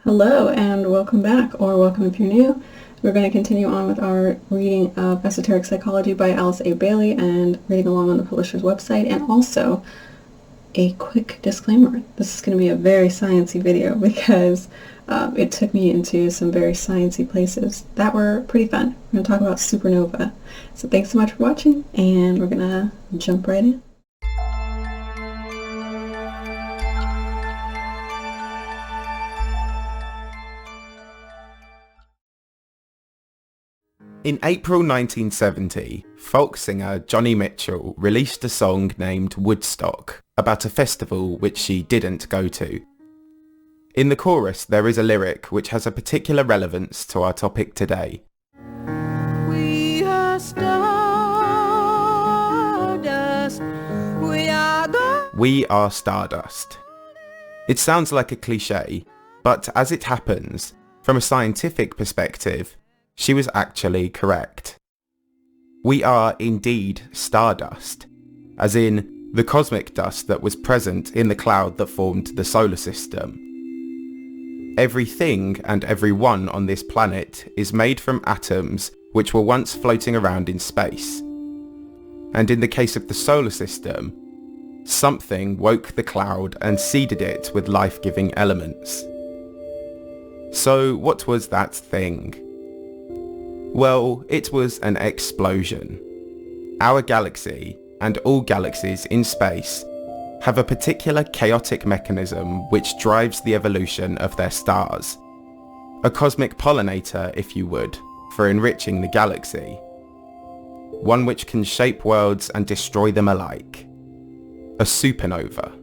Hello and welcome back, or welcome if you're new. We're going to continue on with our reading of Esoteric Psychology by Alice A. Bailey and reading along on the publisher's website. And also, a quick disclaimer. This is going to be a very sciencey video because it took me into some very sciencey places that were pretty fun. We're going to talk about supernova. So thanks so much for watching, and we're going to jump right in. In April 1970, folk singer Joni Mitchell released a song named Woodstock about a festival which she didn't go to. In the chorus there is a lyric which has a particular relevance to our topic today. We are stardust. We are stardust. It sounds like a cliche, but as it happens, from a scientific perspective, she was actually correct. We are indeed stardust, as in the cosmic dust that was present in the cloud that formed the solar system. Everything and everyone on this planet is made from atoms which were once floating around in space. And in the case of the solar system, something woke the cloud and seeded it with life-giving elements. So what was that thing? Well, it was an explosion. Our galaxy, and all galaxies in space, have a particular chaotic mechanism which drives the evolution of their stars. A cosmic pollinator, if you would, for enriching the galaxy. One which can shape worlds and destroy them alike. A supernova.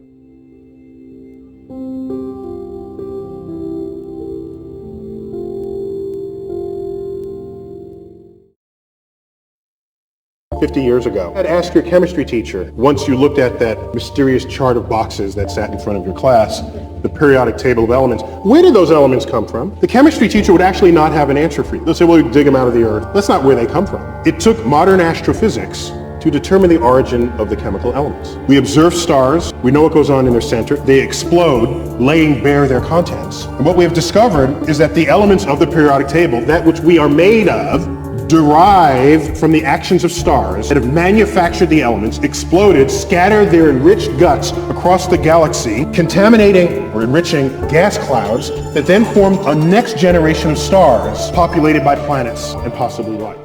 50 years ago. I'd ask your chemistry teacher, once you looked at that mysterious chart of boxes that sat in front of your class, the periodic table of elements, where did those elements come from? The chemistry teacher would actually not have an answer for you. They'll say, well, we dig them out of the earth. That's not where they come from. It took modern astrophysics to determine the origin of the chemical elements. We observe stars, we know what goes on in their center, they explode, laying bare their contents. And what we have discovered is that the elements of the periodic table, that which we are made of, derived from the actions of stars that have manufactured the elements, exploded, scattered their enriched guts across the galaxy, contaminating or enriching gas clouds that then formed a next generation of stars populated by planets and possibly life.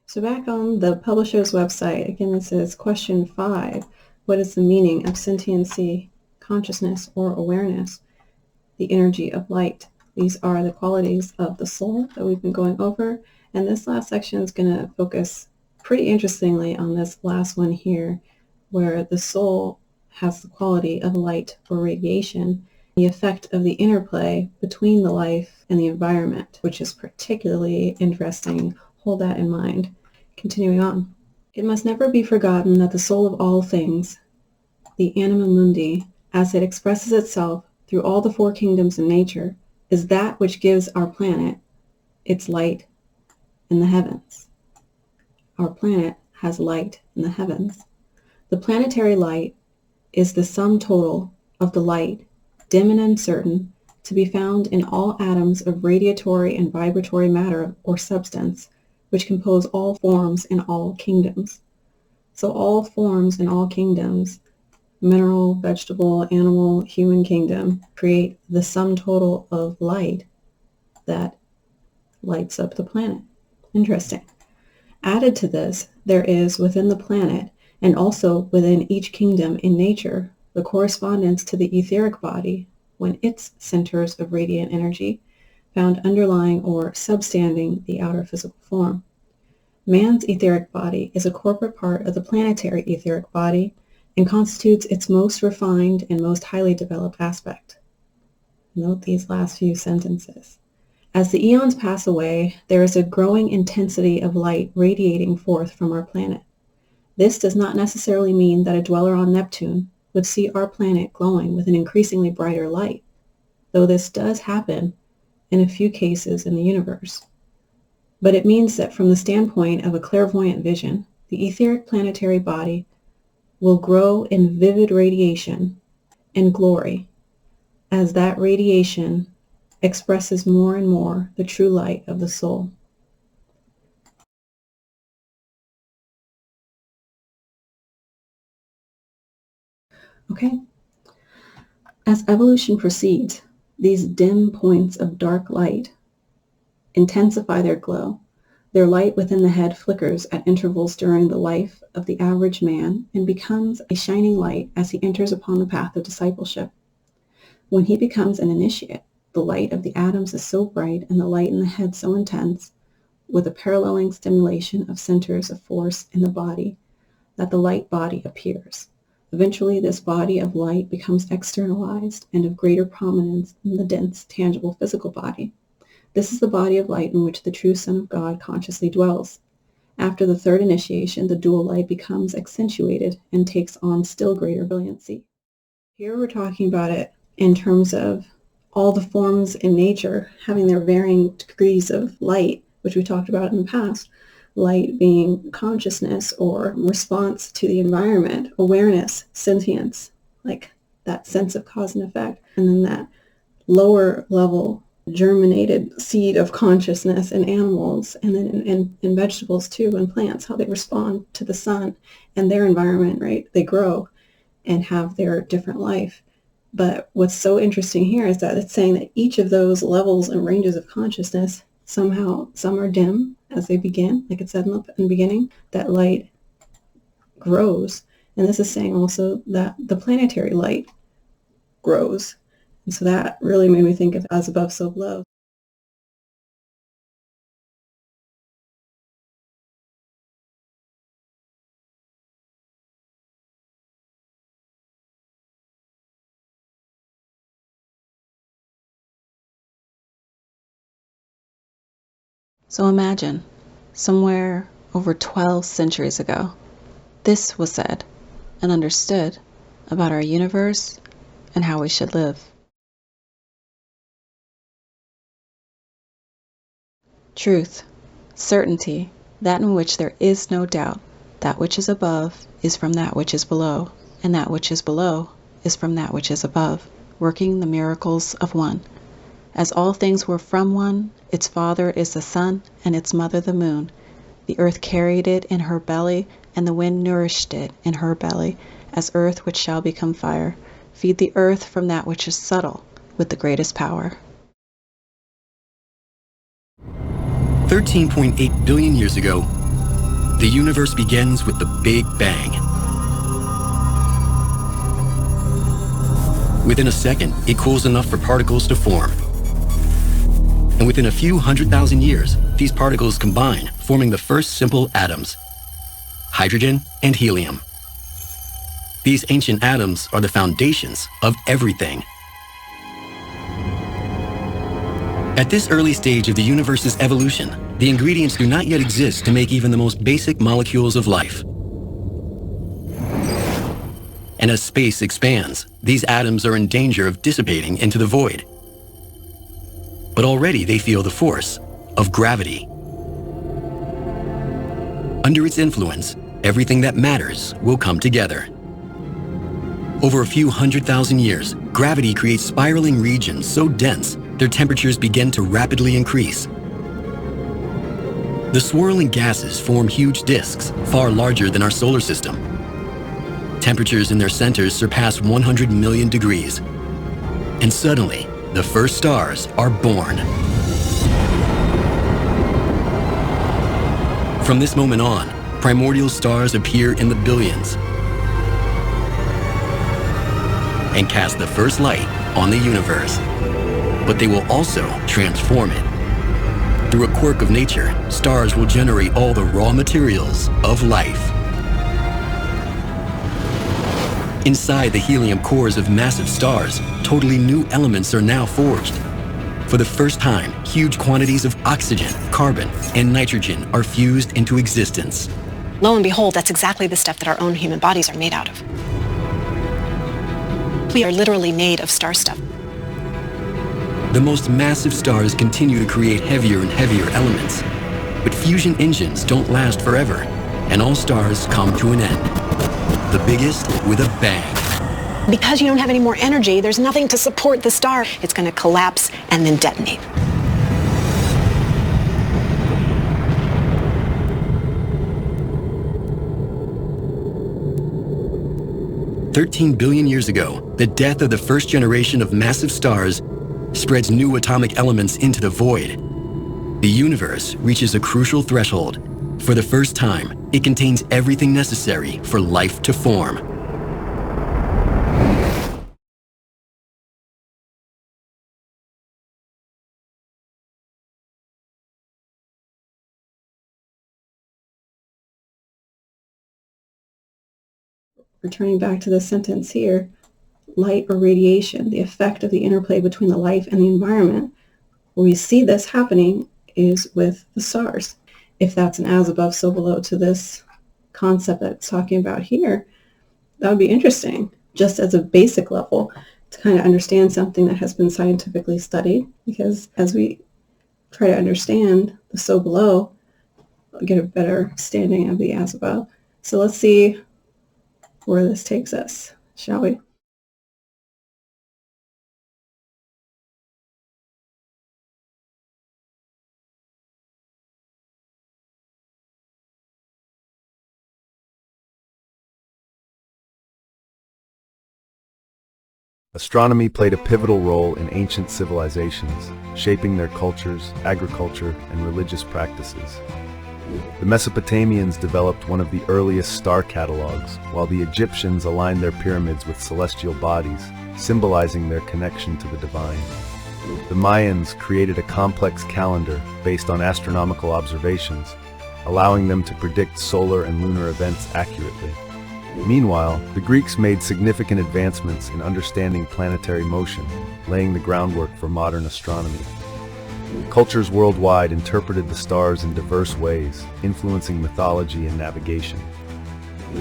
So back on the publisher's website, again, this is question 5. What is the meaning of sentiency, consciousness, or awareness? The energy of light. These are the qualities of the soul that we've been going over. And this last section is going to focus pretty interestingly on this last one here, where the soul has the quality of light or radiation, the effect of the interplay between the life and the environment, which is particularly interesting. Hold that in mind. Continuing on. It must never be forgotten that the soul of all things, the anima mundi, as it expresses itself through all the 4 kingdoms in nature, is that which gives our planet its light in the heavens. Our planet has light in the heavens. The planetary light is the sum total of the light, dim and uncertain, to be found in all atoms of radiatory and vibratory matter or substance, which compose all forms in all kingdoms. So all forms in all kingdoms, mineral, vegetable, animal, human kingdom, create the sum total of light that lights up the planet. Interesting. Added to this, there is within the planet and also within each kingdom in nature the correspondence to the etheric body when its centers of radiant energy found underlying or substanding the outer physical form. Man's etheric body is a corporate part of the planetary etheric body and constitutes its most refined and most highly developed aspect. Note these last few sentences. As the eons pass away, there is a growing intensity of light radiating forth from our planet. This does not necessarily mean that a dweller on Neptune would see our planet glowing with an increasingly brighter light, though this does happen in a few cases in the universe. But it means that from the standpoint of a clairvoyant vision, the etheric planetary body will grow in vivid radiation and glory as that radiation expresses more and more the true light of the soul. Okay. As evolution proceeds, these dim points of dark light intensify their glow. Their light within the head flickers at intervals during the life of the average man and becomes a shining light as he enters upon the path of discipleship. When he becomes an initiate, the light of the atoms is so bright and the light in the head so intense, with a paralleling stimulation of centers of force in the body, that the light body appears. Eventually, this body of light becomes externalized and of greater prominence than the dense, tangible physical body. This is the body of light in which the true Son of God consciously dwells. After the third initiation, the dual light becomes accentuated and takes on still greater brilliancy. Here we're talking about it in terms of all the forms in nature having their varying degrees of light, which we talked about in the past. Light being consciousness or response to the environment, awareness, sentience, like that sense of cause and effect. And then that lower level germinated seed of consciousness in animals, and then in vegetables too, and plants, how they respond to the sun and their environment, right? They grow and have their different life. But what's so interesting here is that it's saying that each of those levels and ranges of consciousness, somehow, some are dim as they begin, like it said in the beginning, that light grows. And this is saying also that the planetary light grows. And so that really made me think of as above, so below. So imagine, somewhere over 12 centuries ago, this was said and understood about our universe and how we should live. Truth, certainty, that in which there is no doubt, that which is above is from that which is below, and that which is below is from that which is above, working the miracles of one. As all things were from one, its father is the sun, and its mother the moon. The earth carried it in her belly, and the wind nourished it in her belly, as earth which shall become fire. Feed the earth from that which is subtle, with the greatest power. 13.8 billion years ago, the universe begins with the Big Bang. Within a second, it cools enough for particles to form. And within a few 100,000 years, these particles combine, forming the first simple atoms, hydrogen and helium. These ancient atoms are the foundations of everything. At this early stage of the universe's evolution, the ingredients do not yet exist to make even the most basic molecules of life. And as space expands, these atoms are in danger of dissipating into the void. But already they feel the force of gravity. Under its influence, everything that matters will come together. Over a few 100,000 years, gravity creates spiraling regions so dense, their temperatures begin to rapidly increase. The swirling gases form huge disks, far larger than our solar system. Temperatures in their centers surpass 100 million degrees. And suddenly, the first stars are born. From this moment on, primordial stars appear in the billions and cast the first light on the universe. But they will also transform it. Through a quirk of nature, stars will generate all the raw materials of life. Inside the helium cores of massive stars, totally new elements are now forged. For the first time, huge quantities of oxygen, carbon, and nitrogen are fused into existence. Lo and behold, that's exactly the stuff that our own human bodies are made out of. We are literally made of star stuff. The most massive stars continue to create heavier and heavier elements. But fusion engines don't last forever, and all stars come to an end. The biggest with a bang. Because you don't have any more energy, there's nothing to support the star. It's going to collapse and then detonate. "13 billion years ago, the death of the first generation of massive stars spreads new atomic elements into the void. The universe reaches a crucial threshold. For the first time, it contains everything necessary for life to form." Returning back to the sentence here, light or radiation, the effect of the interplay between the life and the environment. Where we see this happening is with the stars. If that's an as above, so below to this concept that it's talking about here, that would be interesting, just as a basic level, to kind of understand something that has been scientifically studied, because as we try to understand the so below, we'll get a better understanding of the as above. So let's see where this takes us, shall we? Astronomy played a pivotal role in ancient civilizations, shaping their cultures, agriculture, and religious practices. The Mesopotamians developed one of the earliest star catalogs, while the Egyptians aligned their pyramids with celestial bodies, symbolizing their connection to the divine. The Mayans created a complex calendar based on astronomical observations, allowing them to predict solar and lunar events accurately. Meanwhile, the Greeks made significant advancements in understanding planetary motion, laying the groundwork for modern astronomy. Cultures worldwide interpreted the stars in diverse ways, influencing mythology and navigation.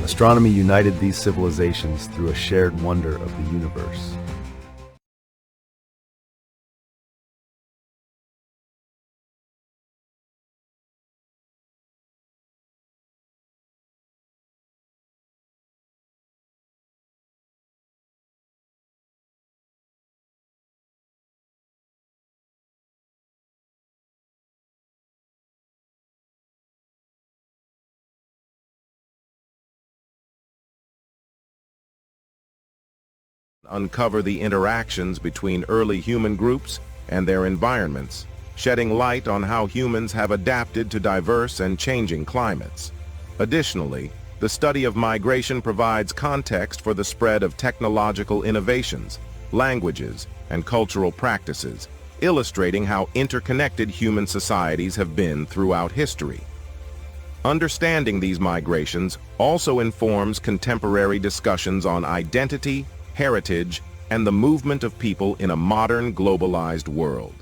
Astronomy united these civilizations through a shared wonder of the universe. Uncover the interactions between early human groups and their environments, shedding light on how humans have adapted to diverse and changing climates. Additionally, the study of migration provides context for the spread of technological innovations, languages, and cultural practices, illustrating how interconnected human societies have been throughout history. Understanding these migrations also informs contemporary discussions on identity, heritage, and the movement of people in a modern, globalized world.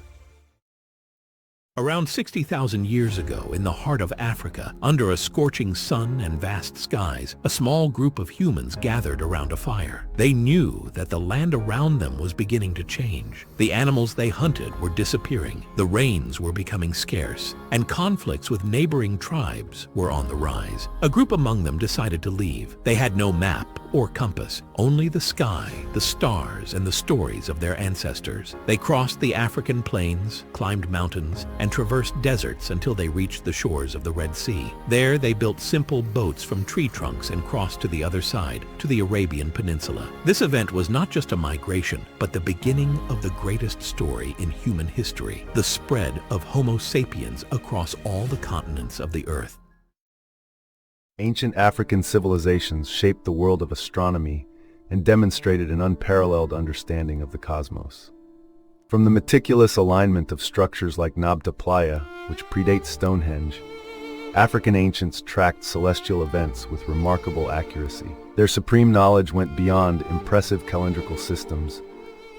Around 60,000 years ago, in the heart of Africa, under a scorching sun and vast skies, a small group of humans gathered around a fire. They knew that the land around them was beginning to change. The animals they hunted were disappearing, the rains were becoming scarce, and conflicts with neighboring tribes were on the rise. A group among them decided to leave. They had no map or compass, only the sky, the stars, and the stories of their ancestors. They crossed the African plains, climbed mountains, and traversed deserts until they reached the shores of the Red Sea. There they built simple boats from tree trunks and crossed to the other side, to the Arabian Peninsula. This event was not just a migration, but the beginning of the greatest story in human history, the spread of Homo sapiens across all the continents of the earth. Ancient African civilizations shaped the world of astronomy and demonstrated an unparalleled understanding of the cosmos. From the meticulous alignment of structures like Nabta Playa, which predates Stonehenge, African ancients tracked celestial events with remarkable accuracy. Their supreme knowledge went beyond impressive calendrical systems,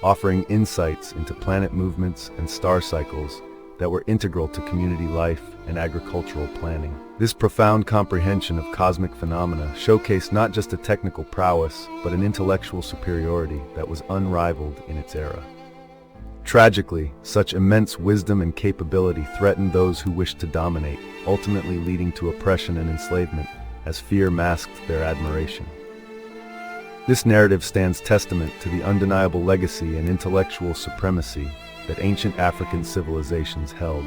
offering insights into planet movements and star cycles that were integral to community life and agricultural planning. This profound comprehension of cosmic phenomena showcased not just a technical prowess, but an intellectual superiority that was unrivaled in its era. Tragically, such immense wisdom and capability threatened those who wished to dominate, ultimately leading to oppression and enslavement, as fear masked their admiration. This narrative stands testament to the undeniable legacy and intellectual supremacy that ancient African civilizations held.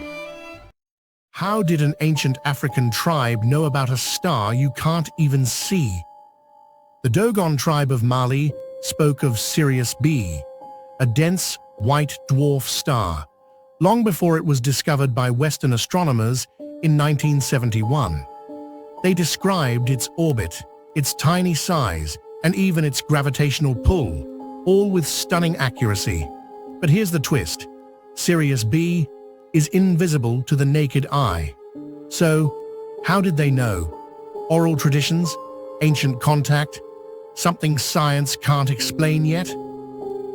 How did an ancient African tribe know about a star you can't even see? The Dogon tribe of Mali spoke of Sirius B, a dense, white dwarf star, long before it was discovered by Western astronomers in 1971. They described its orbit, its tiny size, and even its gravitational pull, all with stunning accuracy. But here's the twist. Sirius B is invisible to the naked eye. So, how did they know? Oral traditions? Ancient contact? Something science can't explain yet?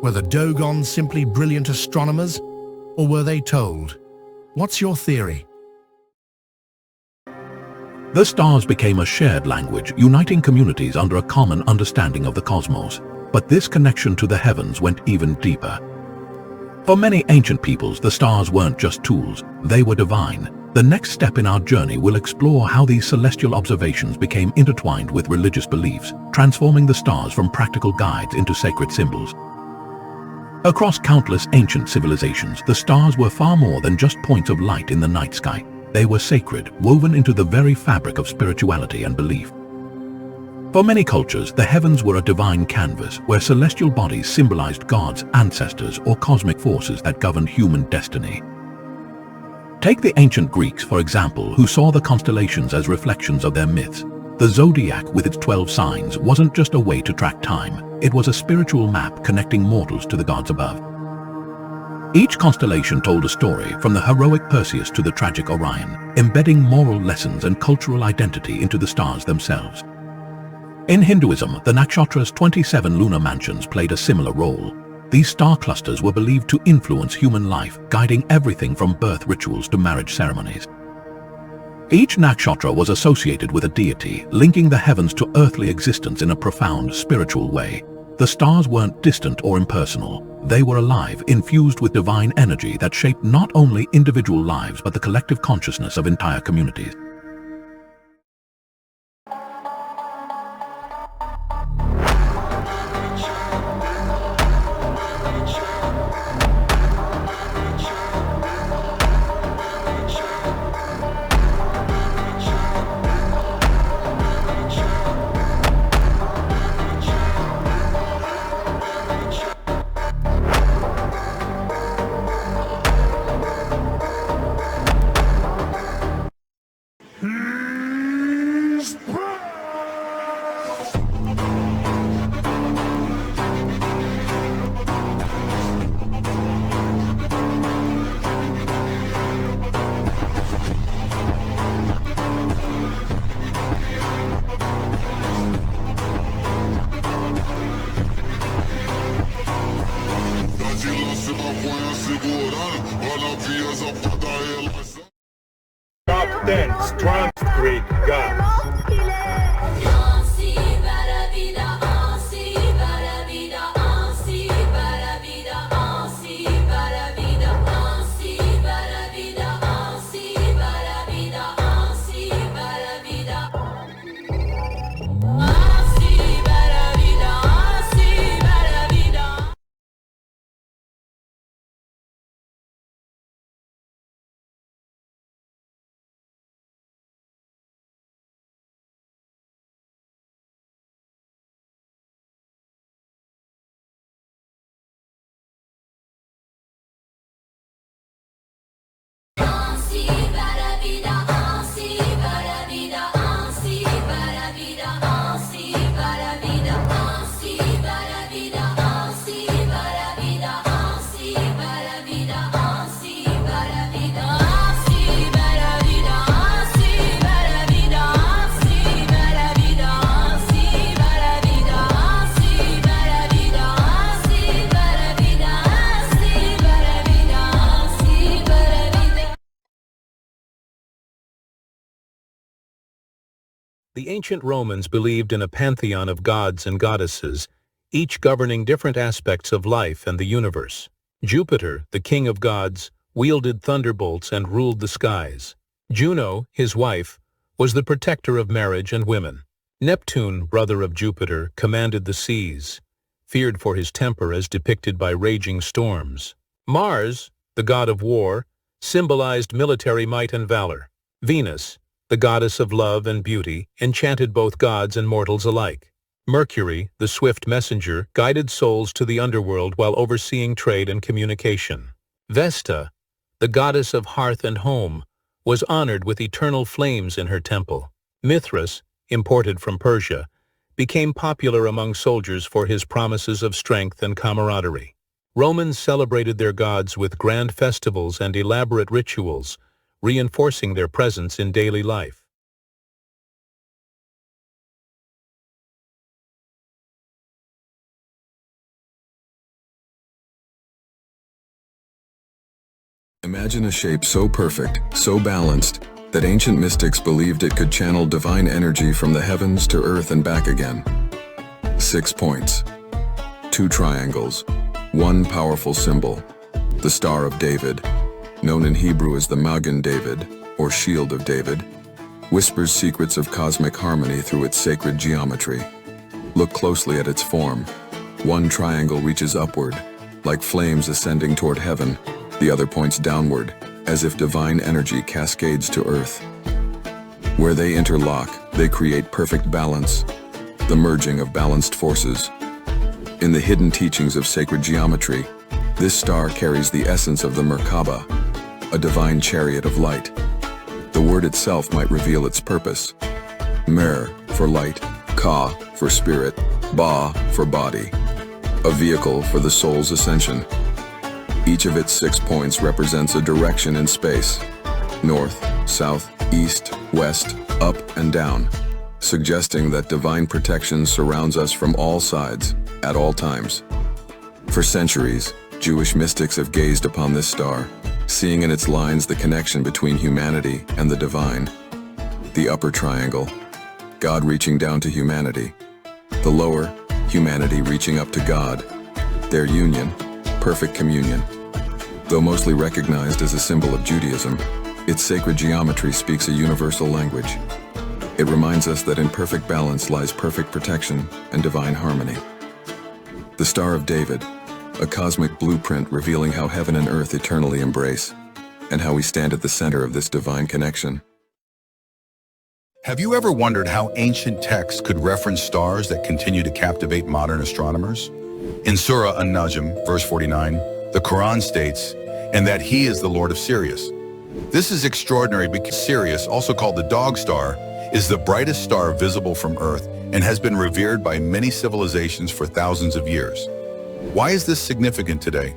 Were the Dogon simply brilliant astronomers, or were they told? What's your theory? The stars became a shared language, uniting communities under a common understanding of the cosmos. But this connection to the heavens went even deeper. For many ancient peoples, the stars weren't just tools, they were divine. The next step in our journey will explore how these celestial observations became intertwined with religious beliefs, transforming the stars from practical guides into sacred symbols. Across countless ancient civilizations, the stars were far more than just points of light in the night sky. They were sacred, woven into the very fabric of spirituality and belief. For many cultures, the heavens were a divine canvas where celestial bodies symbolized gods, ancestors, or cosmic forces that governed human destiny. Take the ancient Greeks, for example, who saw the constellations as reflections of their myths. The zodiac with its 12 signs wasn't just a way to track time, it was a spiritual map connecting mortals to the gods above. Each constellation told a story, from the heroic Perseus to the tragic Orion, embedding moral lessons and cultural identity into the stars themselves. In Hinduism, the nakshatra's 27 lunar mansions played a similar role. These star clusters were believed to influence human life, guiding everything from birth rituals to marriage ceremonies. Each nakshatra was associated with a deity, linking the heavens to earthly existence in a profound spiritual way. The stars weren't distant or impersonal. They were alive, infused with divine energy that shaped not only individual lives but the collective consciousness of entire communities. Top 10 strong Greek gods. The ancient Romans believed in a pantheon of gods and goddesses, each governing different aspects of life and the universe. Jupiter, the king of gods, wielded thunderbolts and ruled the skies. Juno, his wife, was the protector of marriage and women. Neptune, brother of Jupiter, commanded the seas, feared for his temper as depicted by raging storms. Mars, the god of war, symbolized military might and valor. Venus, the goddess of love and beauty, enchanted both gods and mortals alike. Mercury, the swift messenger, guided souls to the underworld while overseeing trade and communication. Vesta, the goddess of hearth and home, was honored with eternal flames in her temple. Mithras, imported from Persia, became popular among soldiers for his promises of strength and camaraderie. Romans celebrated their gods with grand festivals and elaborate rituals, reinforcing their presence in daily life. Imagine a shape so perfect, so balanced, that ancient mystics believed it could channel divine energy from the heavens to earth and back again. 6 points, 2 triangles, 1 powerful symbol, the Star of David, known in Hebrew as the Magen David, or Shield of David, whispers secrets of cosmic harmony through its sacred geometry. Look closely at its form. 1 triangle reaches upward, like flames ascending toward heaven. The other points downward, as if divine energy cascades to earth. Where they interlock, they create perfect balance, the merging of balanced forces. In the hidden teachings of sacred geometry, this star carries the essence of the Merkaba, a divine chariot of light. The word itself might reveal its purpose. Mer for light, Ka for spirit, Ba for body, a vehicle for the soul's ascension. Each of its 6 points represents a direction in space: north, south, east, west, up, and down, suggesting that divine protection surrounds us from all sides, at all times. For centuries, Jewish mystics have gazed upon this star, seeing in its lines the connection between humanity and the divine. The upper triangle, God reaching down to humanity. The lower, humanity reaching up to God. Their union, perfect communion. Though mostly recognized as a symbol of Judaism, its sacred geometry speaks a universal language. It reminds us that in perfect balance lies perfect protection and divine harmony. The Star of David, a cosmic blueprint revealing how heaven and earth eternally embrace, and how we stand at the center of this divine connection. Have you ever wondered how ancient texts could reference stars that continue to captivate modern astronomers? In Surah An-Najm, verse 49, the Quran states, "And that he is the Lord of Sirius." This is extraordinary because Sirius, also called the dog star, is the brightest star visible from Earth and has been revered by many civilizations for thousands of years. Why is this significant today?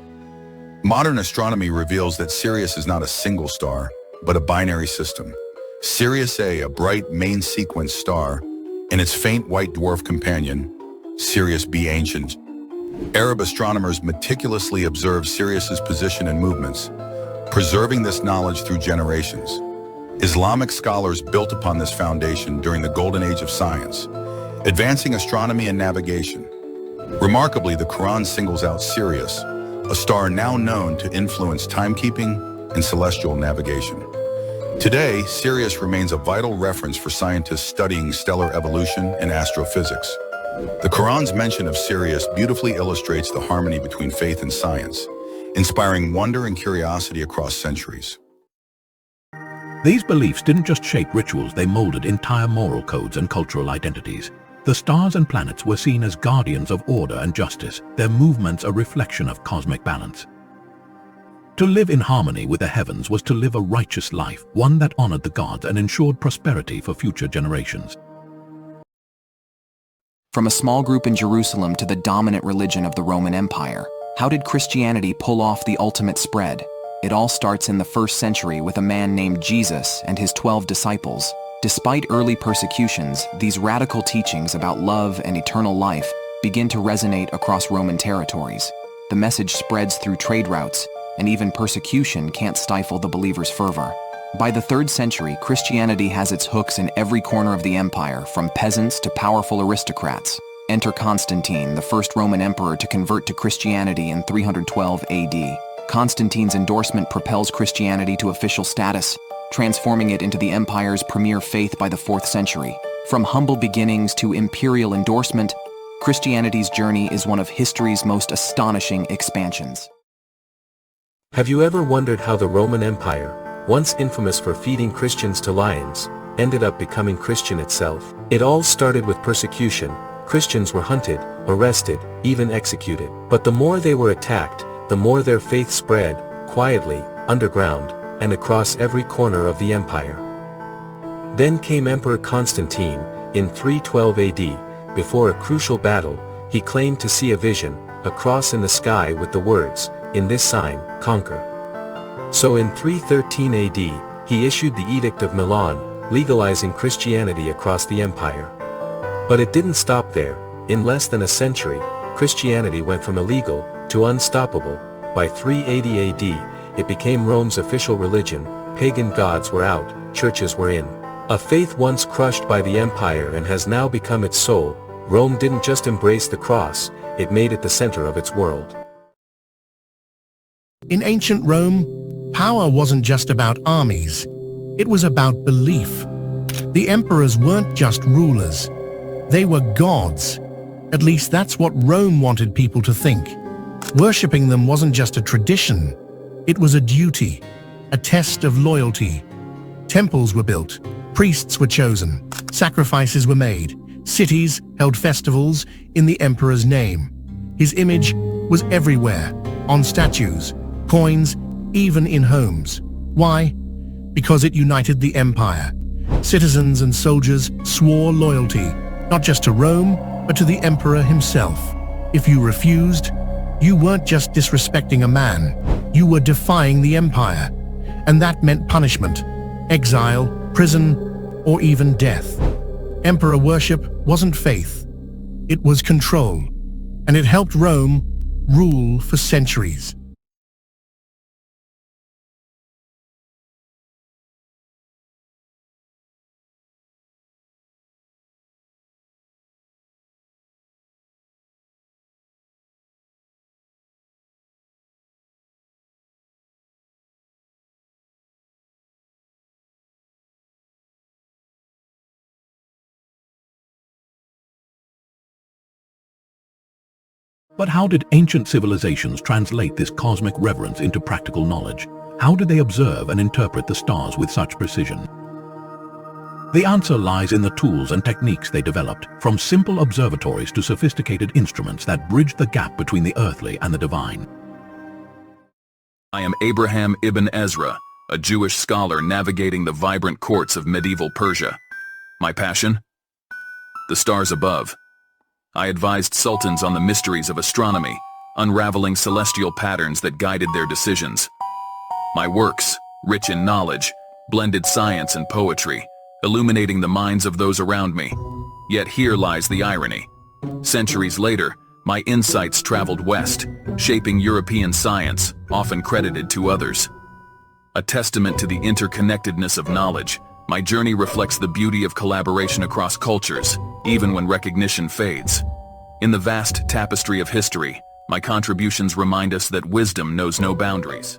Modern astronomy reveals that Sirius is not a single star, but a binary system. Sirius A, a bright main sequence star, and its faint white dwarf companion, Sirius B Ancient. Arab astronomers meticulously observed Sirius's position and movements, preserving this knowledge through generations. Islamic scholars built upon this foundation during the golden age of science, advancing astronomy and navigation. Remarkably, the Quran singles out Sirius, a star now known to influence timekeeping and celestial navigation. Today, Sirius remains a vital reference for scientists studying stellar evolution and astrophysics. The Quran's mention of Sirius beautifully illustrates the harmony between faith and science, inspiring wonder and curiosity across centuries. These beliefs didn't just shape rituals, they molded entire moral codes and cultural identities. The stars and planets were seen as guardians of order and justice, their movements a reflection of cosmic balance. To live in harmony with the heavens was to live a righteous life, one that honored the gods and ensured prosperity for future generations. From a small group in Jerusalem to the dominant religion of the Roman Empire, how did Christianity pull off the ultimate spread? It all starts in the 1st century with a man named Jesus and his 12 disciples. Despite early persecutions, these radical teachings about love and eternal life begin to resonate across Roman territories. The message spreads through trade routes, and even persecution can't stifle the believers' fervor. By the 3rd century, Christianity has its hooks in every corner of the empire, from peasants to powerful aristocrats. Enter Constantine, the first Roman emperor to convert to Christianity in 312 AD. Constantine's endorsement propels Christianity to official status, transforming it into the empire's premier faith by the 4th century. From humble beginnings to imperial endorsement, Christianity's journey is one of history's most astonishing expansions. Have you ever wondered how the Roman Empire, once infamous for feeding Christians to lions, ended up becoming Christian itself? It all started with persecution. Christians were hunted, arrested, even executed. But the more they were attacked, the more their faith spread, quietly, underground, and across every corner of the empire. Then came Emperor Constantine, in 312 AD, before a crucial battle, he claimed to see a vision, a cross in the sky with the words, "In this sign, conquer." So in 313 AD, he issued the Edict of Milan, legalizing Christianity across the empire. But it didn't stop there. In less than a century, Christianity went from illegal to unstoppable. By 380 AD, it became Rome's official religion. Pagan gods were out, churches were in. A faith once crushed by the empire and has now become its soul. Rome didn't just embrace the cross, it made it the center of its world. In ancient Rome, power wasn't just about armies. It was about belief. The emperors weren't just rulers. They were gods. At least that's what Rome wanted people to think. Worshipping them wasn't just a tradition. It was a duty, a test of loyalty. Temples were built, priests were chosen, sacrifices were made, cities held festivals in the emperor's name. His image was everywhere, on statues, coins, even in homes. Why? Because it united the empire. Citizens and soldiers swore loyalty, not just to Rome, but to the emperor himself. If you refused, you weren't just disrespecting a man, you were defying the empire. And that meant punishment, exile, prison, or even death. Emperor worship wasn't faith, it was control, and it helped Rome rule for centuries. But how did ancient civilizations translate this cosmic reverence into practical knowledge? How did they observe and interpret the stars with such precision? The answer lies in the tools and techniques they developed, from simple observatories to sophisticated instruments that bridged the gap between the earthly and the divine. I am Abraham ibn Ezra, a Jewish scholar navigating the vibrant courts of medieval Persia. My passion? The stars above. I advised sultans on the mysteries of astronomy, unraveling celestial patterns that guided their decisions. My works, rich in knowledge, blended science and poetry, illuminating the minds of those around me. Yet here lies the irony. Centuries later, my insights traveled west, shaping European science, often credited to others. A testament to the interconnectedness of knowledge, my journey reflects the beauty of collaboration across cultures, even when recognition fades. In the vast tapestry of history, my contributions remind us that wisdom knows no boundaries.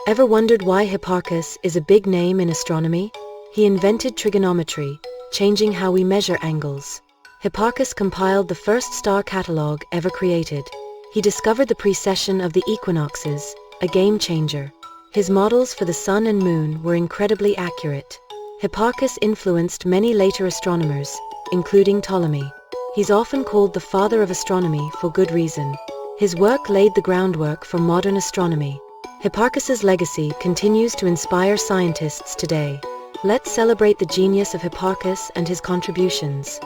Ever wondered why Hipparchus is a big name in astronomy? He invented trigonometry, changing how we measure angles. Hipparchus compiled the first star catalogue ever created. He discovered the precession of the equinoxes, a game changer. His models for the sun and moon were incredibly accurate. Hipparchus influenced many later astronomers, including Ptolemy. He's often called the father of astronomy for good reason. His work laid the groundwork for modern astronomy. Hipparchus's legacy continues to inspire scientists today. Let's celebrate the genius of Hipparchus and his contributions.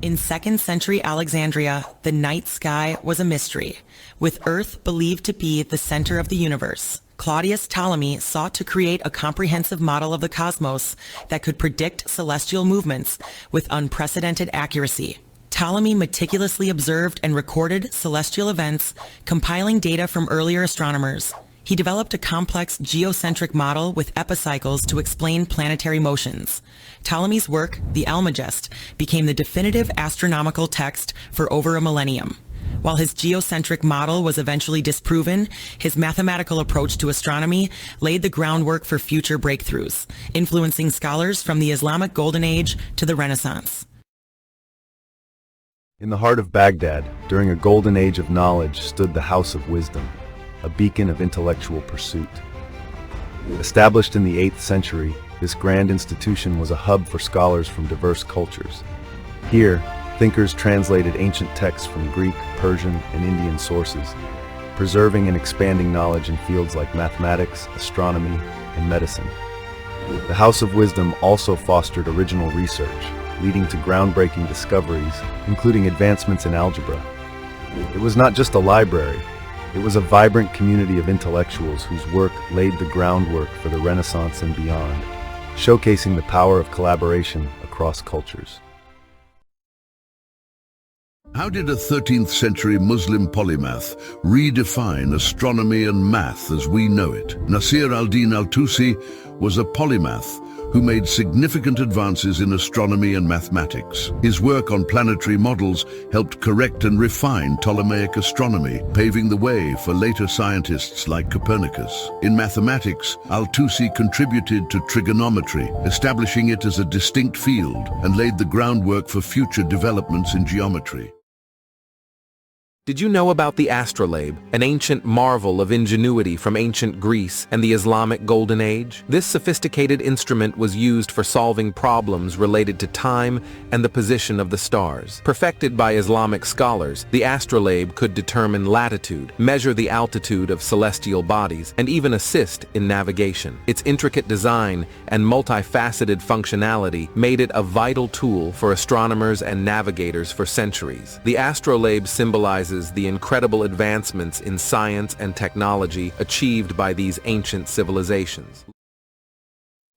In 2nd century Alexandria, the night sky was a mystery, with Earth believed to be the center of the universe. Claudius Ptolemy sought to create a comprehensive model of the cosmos that could predict celestial movements with unprecedented accuracy. Ptolemy meticulously observed and recorded celestial events, compiling data from earlier astronomers. He developed a complex geocentric model with epicycles to explain planetary motions. Ptolemy's work, the Almagest, became the definitive astronomical text for over a millennium. While his geocentric model was eventually disproven, his mathematical approach to astronomy laid the groundwork for future breakthroughs, influencing scholars from the Islamic Golden Age to the Renaissance. In the heart of Baghdad, during a golden age of knowledge, stood the House of Wisdom, a beacon of intellectual pursuit. Established in the 8th century, this grand institution was a hub for scholars from diverse cultures. Here, thinkers translated ancient texts from Greek, Persian, and Indian sources, preserving and expanding knowledge in fields like mathematics, astronomy, and medicine. The House of Wisdom also fostered original research, leading to groundbreaking discoveries, including advancements in algebra. It was not just a library. It was a vibrant community of intellectuals whose work laid the groundwork for the Renaissance and beyond, showcasing the power of collaboration across cultures. How did a 13th century Muslim polymath redefine astronomy and math as we know it? Nasir al-Din al-Tusi was a polymath who made significant advances in astronomy and mathematics. His work on planetary models helped correct and refine Ptolemaic astronomy, paving the way for later scientists like Copernicus. In mathematics, al-Tusi contributed to trigonometry, establishing it as a distinct field, and laid the groundwork for future developments in geometry. Did you know about the astrolabe, an ancient marvel of ingenuity from ancient Greece and the Islamic Golden Age? This sophisticated instrument was used for solving problems related to time and the position of the stars. Perfected by Islamic scholars, the astrolabe could determine latitude, measure the altitude of celestial bodies, and even assist in navigation. Its intricate design and multifaceted functionality made it a vital tool for astronomers and navigators for centuries. The astrolabe symbolizes the incredible advancements in science and technology achieved by these ancient civilizations.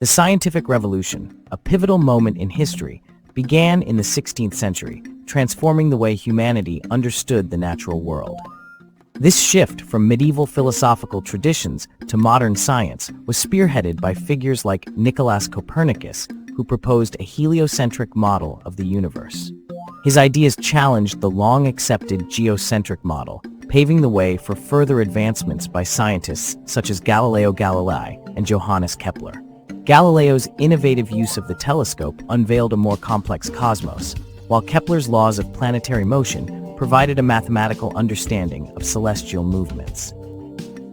The scientific revolution, a pivotal moment in history, began in the 16th century, transforming the way humanity understood the natural world. This shift from medieval philosophical traditions to modern science was spearheaded by figures like Nicolaus Copernicus, who proposed a heliocentric model of the universe. His ideas challenged the long-accepted geocentric model, paving the way for further advancements by scientists such as Galileo Galilei and Johannes Kepler. Galileo's innovative use of the telescope unveiled a more complex cosmos, while Kepler's laws of planetary motion provided a mathematical understanding of celestial movements.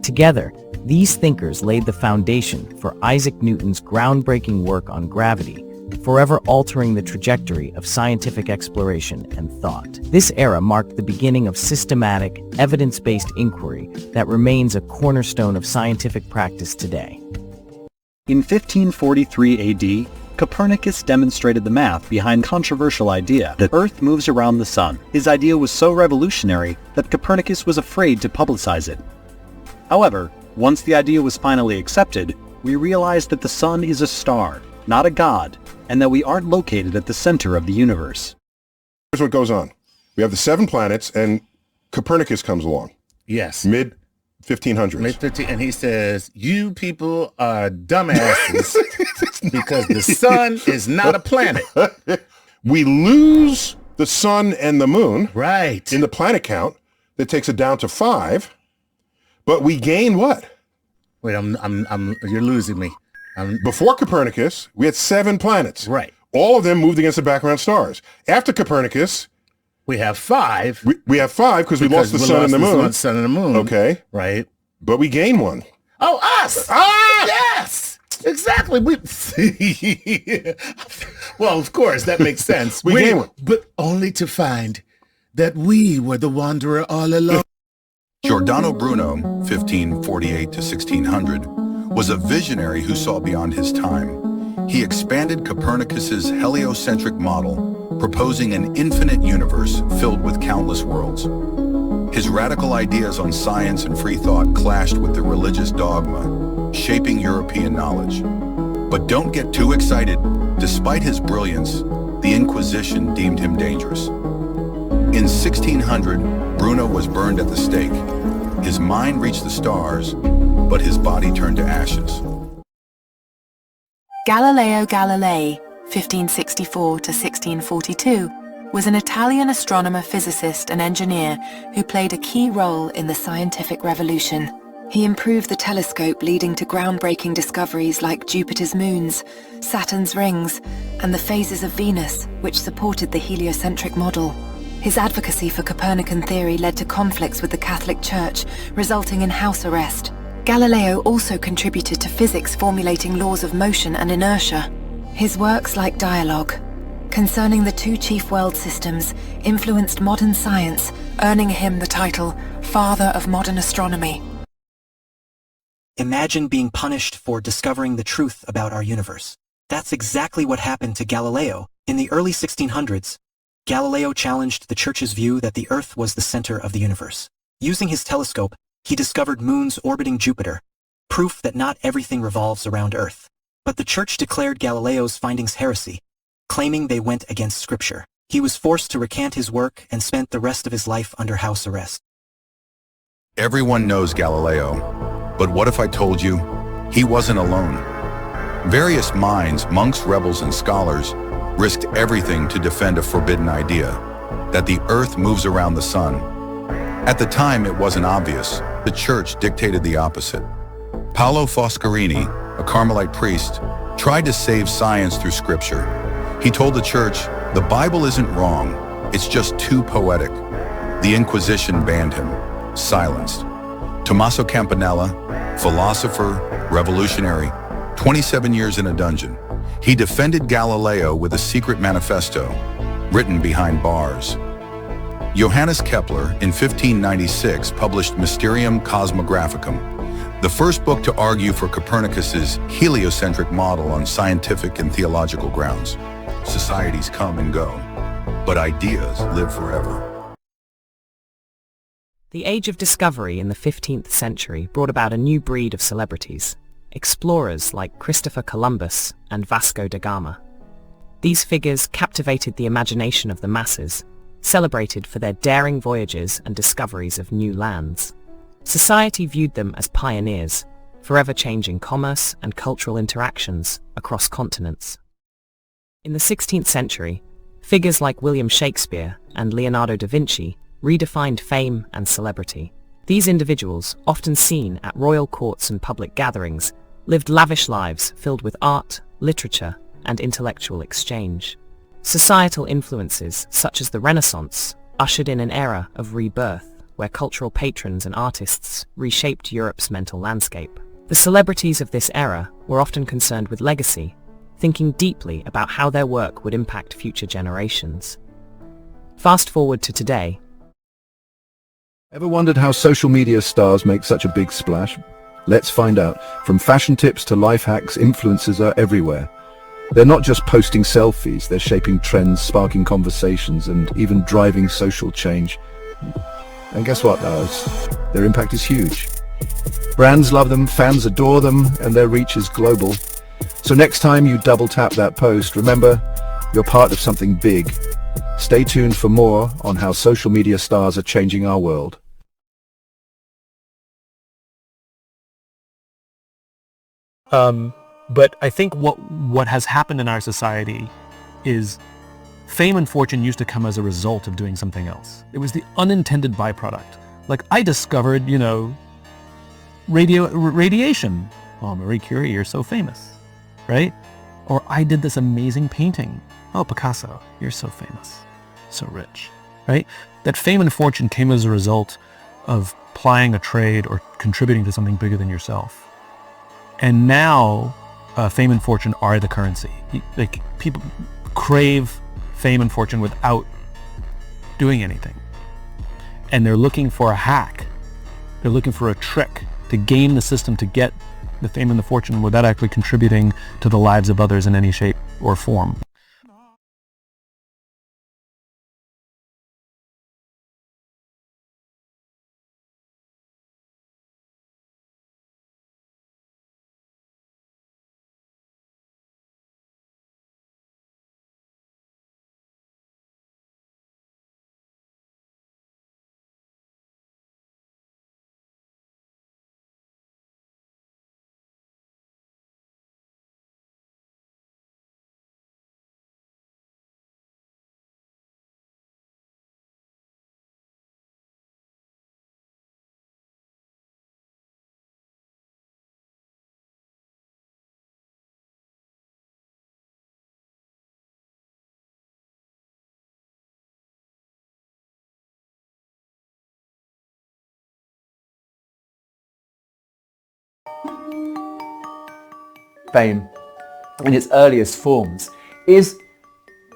Together, these thinkers laid the foundation for Isaac Newton's groundbreaking work on gravity, forever altering the trajectory of scientific exploration and thought. This era marked the beginning of systematic, evidence-based inquiry that remains a cornerstone of scientific practice today. In 1543 AD, Copernicus demonstrated the math behind the controversial idea that Earth moves around the Sun. His idea was so revolutionary that Copernicus was afraid to publicize it. However, once the idea was finally accepted, we realized that the Sun is a star, not a god, and that we aren't located at the center of the universe. Here's what goes on. We have the 7 planets, and Copernicus comes along. Yes. Mid-1500s. Mid-15, and he says, you people are dumbasses because the sun is not a planet. We lose the sun and the moon. Right. In the planet count. That takes it down to 5. But we gain what? Wait, you're losing me. Before Copernicus, we had 7 planets. Right. All of them moved against the background stars. After Copernicus, we have 5. We have 5 because we lost the sun and the moon. Sun and the moon. Okay. Right. But we gain 1. Oh, us! Ah! Yes! Exactly. Well, of course, that makes sense. we gain 1. But only to find that we were the wanderer all along. Giordano Bruno, 1548 to 1600, was a visionary who saw beyond his time. He expanded Copernicus's heliocentric model, proposing an infinite universe filled with countless worlds. His radical ideas on science and free thought clashed with the religious dogma, shaping European knowledge. But don't get too excited. Despite his brilliance, the Inquisition deemed him dangerous. In 1600, Bruno was burned at the stake. His mind reached the stars, but his body turned to ashes. Galileo Galilei, 1564 to 1642, was an Italian astronomer, physicist, and engineer who played a key role in the scientific revolution. He improved the telescope, leading to groundbreaking discoveries like Jupiter's moons, Saturn's rings, and the phases of Venus, which supported the heliocentric model. His advocacy for Copernican theory led to conflicts with the Catholic Church, resulting in house arrest. Galileo also contributed to physics, formulating laws of motion and inertia. His works, like Dialogue, concerning the two chief world systems, influenced modern science, earning him the title Father of Modern Astronomy. Imagine being punished for discovering the truth about our universe. That's exactly what happened to Galileo. In the early 1600s, Galileo challenged the Church's view that the Earth was the center of the universe. Using his telescope, he discovered moons orbiting Jupiter, proof that not everything revolves around Earth. But the Church declared Galileo's findings heresy, claiming they went against Scripture. He was forced to recant his work and spent the rest of his life under house arrest. Everyone knows Galileo, but what if I told you he wasn't alone? Various minds, monks, rebels, and scholars risked everything to defend a forbidden idea, that the Earth moves around the sun. At the time, it wasn't obvious. The Church dictated the opposite. Paolo Foscarini, a Carmelite priest, tried to save science through Scripture. He told the Church, the Bible isn't wrong, it's just too poetic. The Inquisition banned him, silenced. Tommaso Campanella, philosopher, revolutionary, 27 years in a dungeon. He defended Galileo with a secret manifesto, written behind bars. Johannes Kepler, in 1596, published Mysterium Cosmographicum, the first book to argue for Copernicus's heliocentric model on scientific and theological grounds. Societies come and go, but ideas live forever. The Age of Discovery in the 15th century brought about a new breed of celebrities, explorers like Christopher Columbus and Vasco da Gama. These figures captivated the imagination of the masses, celebrated for their daring voyages and discoveries of new lands. Society viewed them as pioneers, forever changing commerce and cultural interactions across continents. In the 16th century, figures like William Shakespeare and Leonardo da Vinci redefined fame and celebrity. These individuals, often seen at royal courts and public gatherings, lived lavish lives filled with art, literature, and intellectual exchange. Societal influences, such as the Renaissance, ushered in an era of rebirth, where cultural patrons and artists reshaped Europe's mental landscape. The celebrities of this era were often concerned with legacy, thinking deeply about how their work would impact future generations. Fast forward to today. Ever wondered how social media stars make such a big splash? Let's find out. From fashion tips to life hacks, influencers are everywhere. They're not just posting selfies, they're shaping trends, sparking conversations, and even driving social change. And guess what, guys? Their impact is huge. Brands love them, fans adore them, and their reach is global. So next time you double tap that post, remember, you're part of something big. Stay tuned for more on how social media stars are changing our world. But I think what has happened in our society is fame and fortune used to come as a result of doing something else. It was the unintended byproduct. Like, I discovered, radiation. Oh, Marie Curie, you're so famous, right? Or I did this amazing painting. Oh, Picasso, you're so famous, so rich, right? That fame and fortune came as a result of plying a trade or contributing to something bigger than yourself. And now, fame and fortune are the currency. Like, people crave fame and fortune without doing anything. And they're looking for a hack. They're looking for a trick to game the system to get the fame and the fortune without actually contributing to the lives of others in any shape or form. fame in its earliest forms is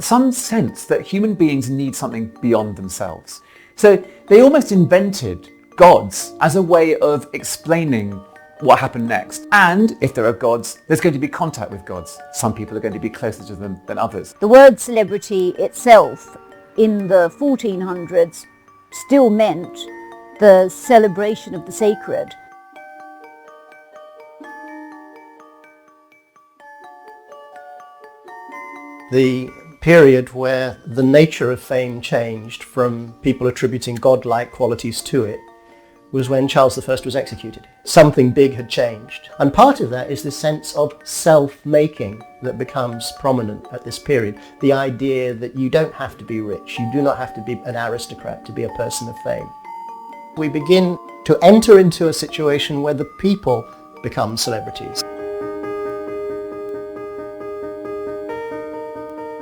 some sense that human beings need something beyond themselves. So they almost invented gods as a way of explaining what happened next. And if there are gods, there's going to be contact with gods. Some people are going to be closer to them than others. The word celebrity itself in the 1400s still meant the celebration of the sacred. The period where the nature of fame changed from people attributing godlike qualities to it was when Charles I was executed. Something big had changed. And part of that is this sense of self-making that becomes prominent at this period. The idea that you don't have to be rich, you do not have to be an aristocrat to be a person of fame. We begin to enter into a situation where the people become celebrities.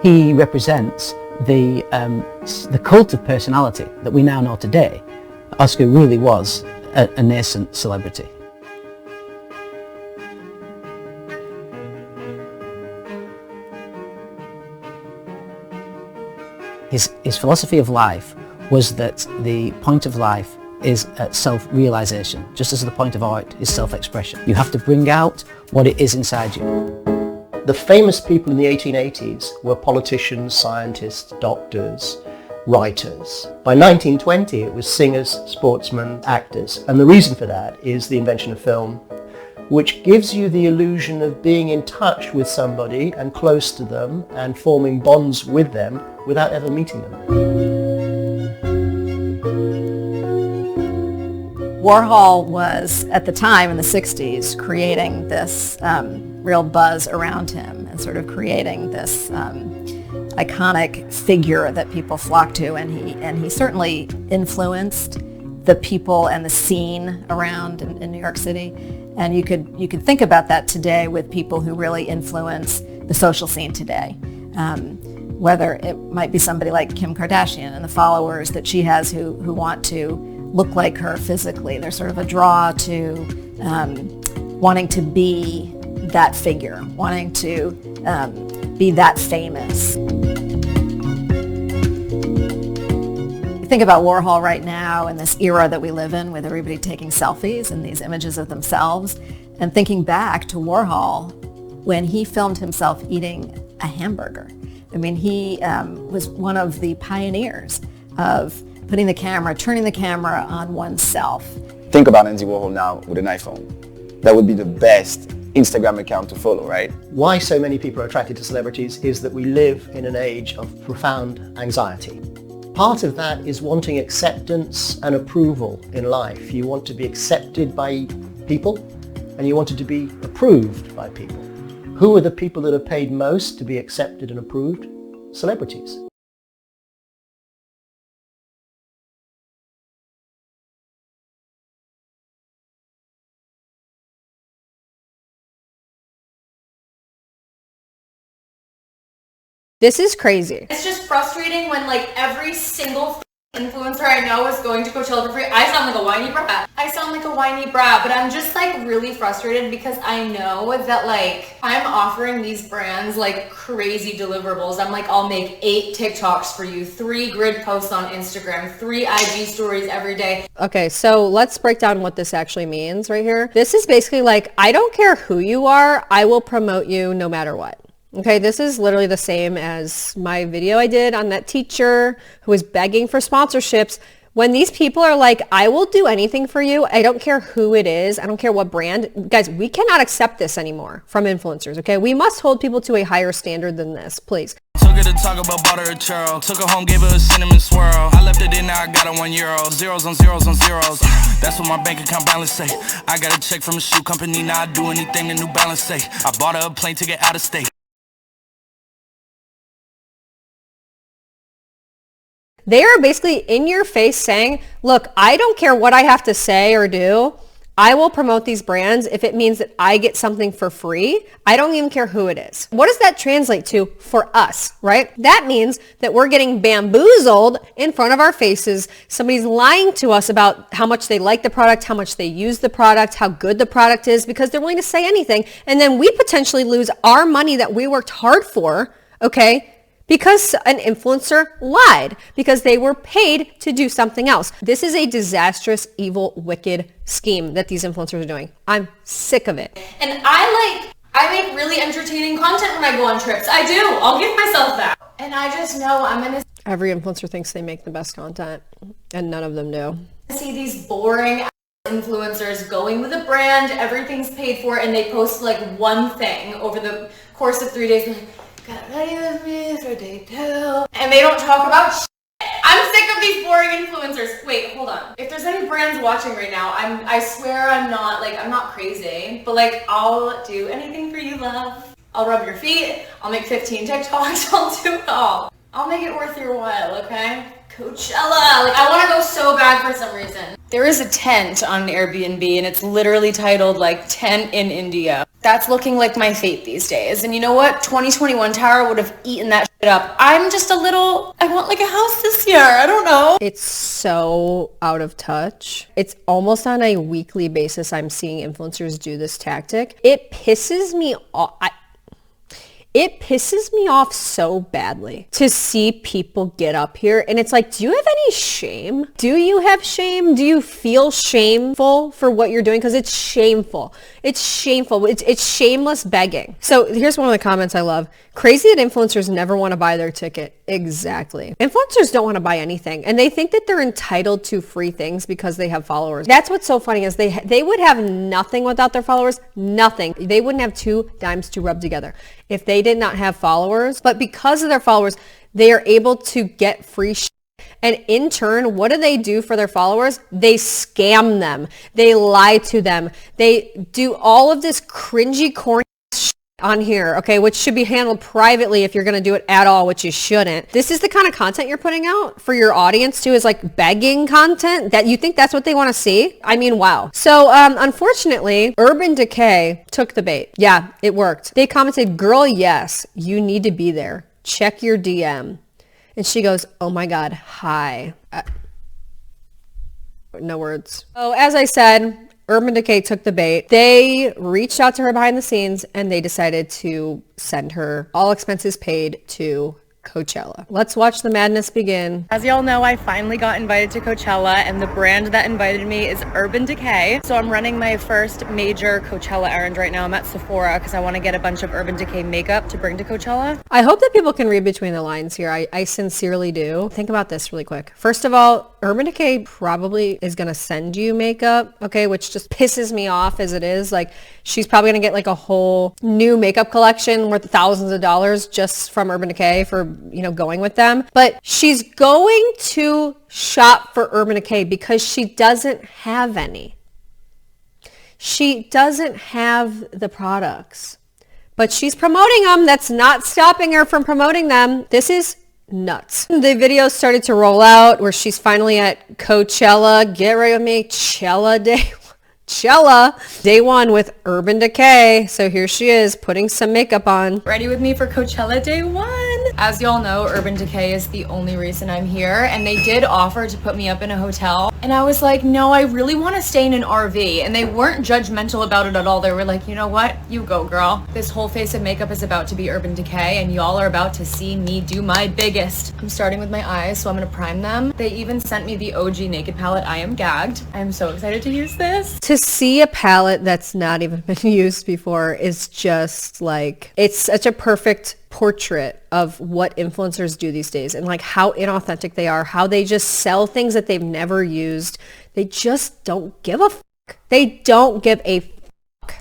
He represents the cult of personality that we now know today. Oscar really was a nascent celebrity. His philosophy of life was that the point of life is self-realization, just as the point of art is self-expression. You have to bring out what it is inside you. The famous people in the 1880s were politicians, scientists, doctors, writers. By 1920 it was singers, sportsmen, actors, and the reason for that is the invention of film, which gives you the illusion of being in touch with somebody and close to them and forming bonds with them without ever meeting them. Warhol was, at the time in the 60s, creating this real buzz around him and sort of creating this iconic figure that people flock to, and he certainly influenced the people and the scene around in New York City. And you could think about that today with people who really influence the social scene today. Whether it might be somebody like Kim Kardashian and the followers that she has who want to look like her physically. There's sort of a draw to wanting to be that figure, wanting to be that famous. You think about Warhol right now in this era that we live in with everybody taking selfies and these images of themselves, and thinking back to Warhol when he filmed himself eating a hamburger. I mean, he was one of the pioneers of putting the camera, turning the camera on oneself. Think about Andy Warhol now with an iPhone. That would be the best Instagram account to follow, right? Why so many people are attracted to celebrities is that we live in an age of profound anxiety. Part of that is wanting acceptance and approval in life. You want to be accepted by people and you want to be approved by people. Who are the people that are paid most to be accepted and approved? Celebrities. This is crazy. It's just frustrating when like every single influencer I know is going to Coachella for free. I sound like a whiny brat. But I'm just like really frustrated because I know that like I'm offering these brands like crazy deliverables. I'm like, I'll make 8 TikToks for you, 3 grid posts on Instagram, 3 IG stories every day. Okay, so let's break down what this actually means right here. This is basically like, I don't care who you are, I will promote you no matter what. Okay, this is literally the same as my video I did on that teacher who was begging for sponsorships. When these people are like, I will do anything for you, I don't care who it is, I don't care what brand. Guys, we cannot accept this anymore from influencers, okay? We must hold people to a higher standard than this, please. Took her to talk about butter or churl. Took her home, gave her a cinnamon swirl. I left it in, now I got her €1. Zeros on zeros on zeros. That's what my bank account balance say. I got a check from a shoe company, now I do anything the New Balance say. I bought her a plane ticket out of state. They are basically in your face saying, look, I don't care what I have to say or do. I will promote these brands if it means that I get something for free. I don't even care who it is. What does that translate to for us, right? That means that we're getting bamboozled in front of our faces. Somebody's lying to us about how much they like the product, how much they use the product, how good the product is, because they're willing to say anything. And then we potentially lose our money that we worked hard for, okay? Because an influencer lied, because they were paid to do something else. This is a disastrous, evil, wicked scheme that these influencers are doing. I'm sick of it. And I make really entertaining content when I go on trips. I do. I'll give myself that. And I just know I'm going to Every influencer thinks they make the best content, and none of them do. see these boring influencers going with a brand, everything's paid for, and they post like one thing over the course of 3 days. Like, got ready with me for day 2. And they don't talk about shit. I'm sick of these boring influencers. Wait, hold on. If there's any brands watching right now, I swear I'm not crazy, but like, I'll do anything for you, love. I'll rub your feet. I'll make 15 TikToks. I'll do it all. I'll make it worth your while, okay? Coachella. Like, I want to go so bad for some reason. There is a tent on Airbnb and it's literally titled like Tent in India. That's looking like my fate these days. And you know what? 2021 Tower would have eaten that shit up. I'm just I want like a house this year. I don't know. It's so out of touch. It's almost on a weekly basis I'm seeing influencers do this tactic. It pisses me off. It pisses me off so badly to see people get up here and it's like, do you have any shame? Do you have shame? Do you feel shameful for what you're doing? Because it's shameful. It's shameful. It's shameless begging. So here's one of the comments I love. Crazy that influencers never want to buy their ticket. Exactly. Influencers don't want to buy anything and they think that they're entitled to free things because they have followers. That's what's so funny is they would have nothing without their followers. Nothing. They wouldn't have 2 dimes to rub together if they did not have followers. But because of their followers, they are able to get free shit. And in turn, what do they do for their followers? They scam them. They lie to them. They do all of this cringy, corny shit on here, okay, which should be handled privately if you're going to do it at all, which you shouldn't. This is the kind of content you're putting out for your audience too, is like begging content that you think that's what they want to see. I mean, wow. So unfortunately, Urban Decay took the bait. Yeah, it worked. They commented, girl, yes, you need to be there. Check your DM. And she goes, oh my God, hi. No words. So as I said, Urban Decay took the bait. They reached out to her behind the scenes and they decided to send her all expenses paid to Coachella. Let's watch the madness begin. As y'all know, I finally got invited to Coachella and the brand that invited me is Urban Decay. So I'm running my first major Coachella errand right now. I'm at Sephora because I want to get a bunch of Urban Decay makeup to bring to Coachella. I hope that people can read between the lines here. I sincerely do. Think about this really quick. First of all, Urban Decay probably is going to send you makeup, okay, which just pisses me off as it is. Like, she's probably going to get like a whole new makeup collection worth thousands of dollars just from Urban Decay for, you know, going with them. But she's going to shop for Urban Decay because she doesn't have any. She doesn't have the products, but she's promoting them. That's not stopping her from promoting them. This is nuts. The video started to roll out where she's finally at Coachella. Get ready with me. Coachella day 1 with Urban Decay. So here she is putting some makeup on. Ready with me for Coachella day 1. As y'all know, Urban Decay is the only reason I'm here, and they did offer to put me up in a hotel. And I was like, no, I really want to stay in an RV. And they weren't judgmental about it at all. They were like, you know what? You go, girl. This whole face of makeup is about to be Urban Decay, and y'all are about to see me do my biggest. I'm starting with my eyes, so I'm going to prime them. They even sent me the OG Naked palette. I am gagged. I'm so excited to use this. To see a palette that's not even been used before is just like, it's such a perfect portrait of what influencers do these days and like how inauthentic they are, how they just sell things that they've never used. They just don't give a fuck. They don't give a fuck.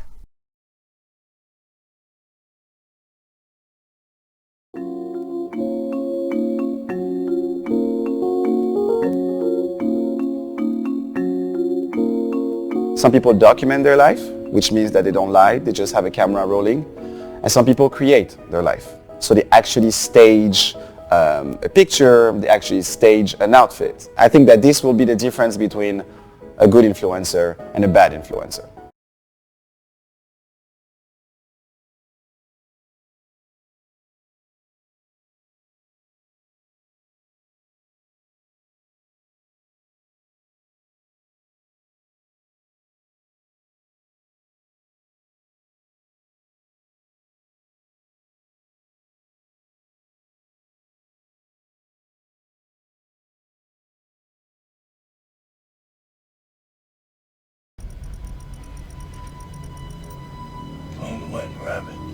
Some people document their life, which means that they don't lie, they just have a camera rolling. And some people create their life. So they actually stage a picture, they actually stage an outfit. I think that this will be the difference between a good influencer and a bad influencer. Wet rabbit.